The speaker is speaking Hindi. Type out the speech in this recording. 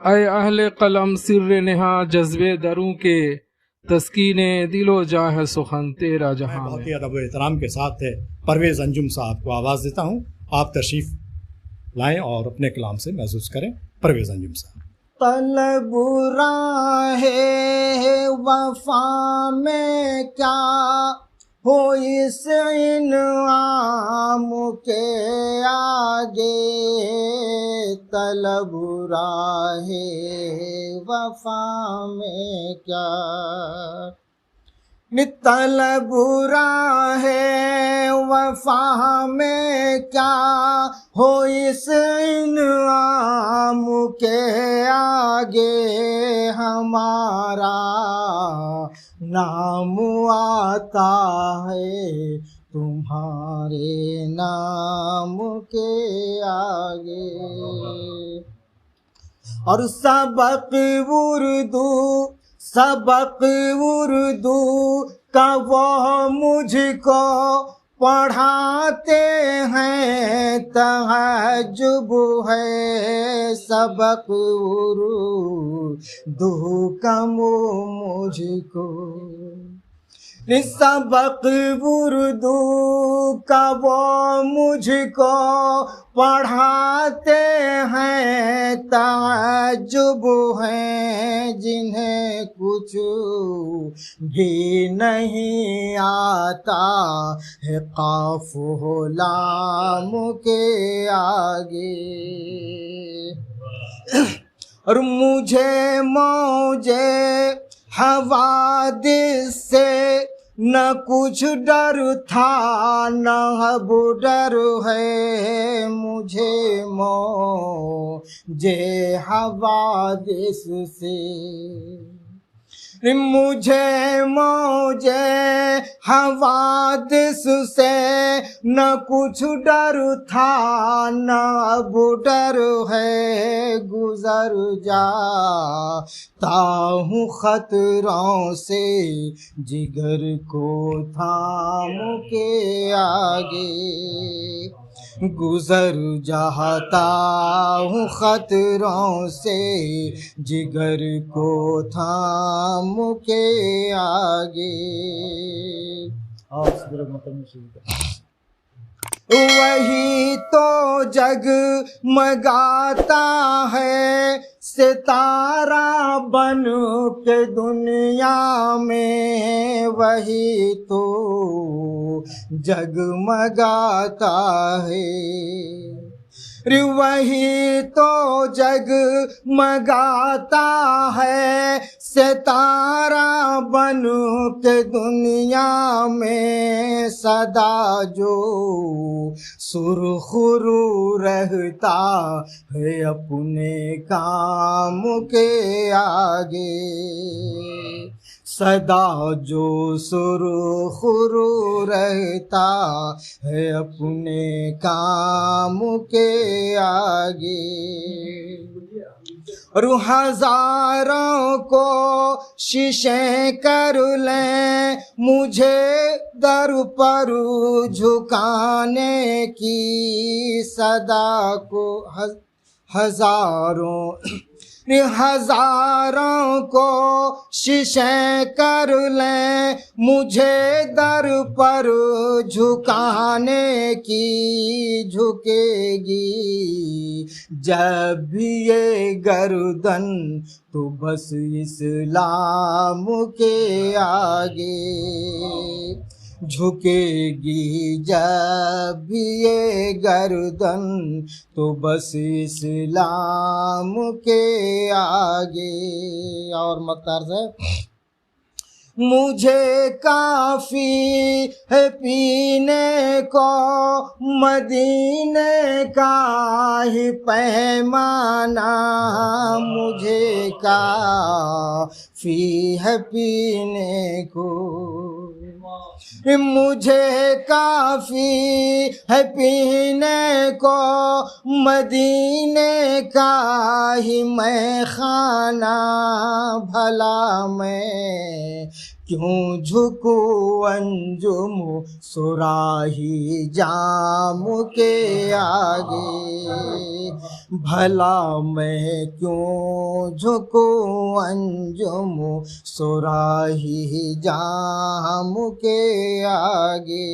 ऐ अहले कलम सिर्र नेहा जज्बे दरूं के तस्कीने दिलो जाह सुखन तेरा मैं जहां बहुत में। ही अदब व एहतराम के साथ परवेज़ अंजुम साहब को आवाज़ देता हूँ। आप तशरीफ़ लाएं और अपने कलाम से महसूस करें। परवेज़ अंजुम साहब। तलबुरा है वफा में क्या हो इस इनाम के आगे, तलबुरा है वफा में क्या, तलबुरा है वफा में क्या हो इस इनाम के आगे, हमारा नाम आता है तुम्हारे नाम के आगे। और सबक उर्दू का वो मुझको पढ़ाते हैं, तहज्जुब है सबक उर्दू का मुझको, सबक उर्दू का वो मुझको पढ़ाते हैं, तअज्जुब है जिन्हें कुछ भी नहीं आता है काफ हो लाम के आगे। और मुझे मौजे हवादिस से न कुछ डर था न अब डर है, मुझे मौजे हवादिस से, मुझे मौजे हवादिस से न कुछ डर था न अब डर है, गुजर जाता हूँ खतरों से जिगर को थाम के आगे, गुजर जाता हूँ खतरों से जिगर को थाम के आगे। वही तो जग मगाता है सितारा बन के दुनिया में, वही तो जगमगाता है, वही तो जगमगाता है सितारा बन के दुनिया में, सदा जो सुरखुरू रहता है अपने काम के आगे, सदा जो सुरखुरू रहता है अपने काम के आगे। और हजारों को शीशे कर लें मुझे दर पर झुकाने की, सदा को हजारों को शीशे कर लें मुझे दर पर झुकाने की, झुकेगी जब भी ये गर्दन तो बस इस्लाम के आगे, झुकेगी जब भी ये गर्दन तो बस इस्लाम के आगे। और मक्तार से मुझे काफी है पीने को मदीने का ही पैमाना, मुझे काफी है पीने को, मुझे काफी है पीने को मदीने का ही मैं खाना, भला मैं क्यों झुकूं अंजुम सुराही जाम के आगे, भला मैं क्यों झुकूं अंजुम सुराही जाम के आगे।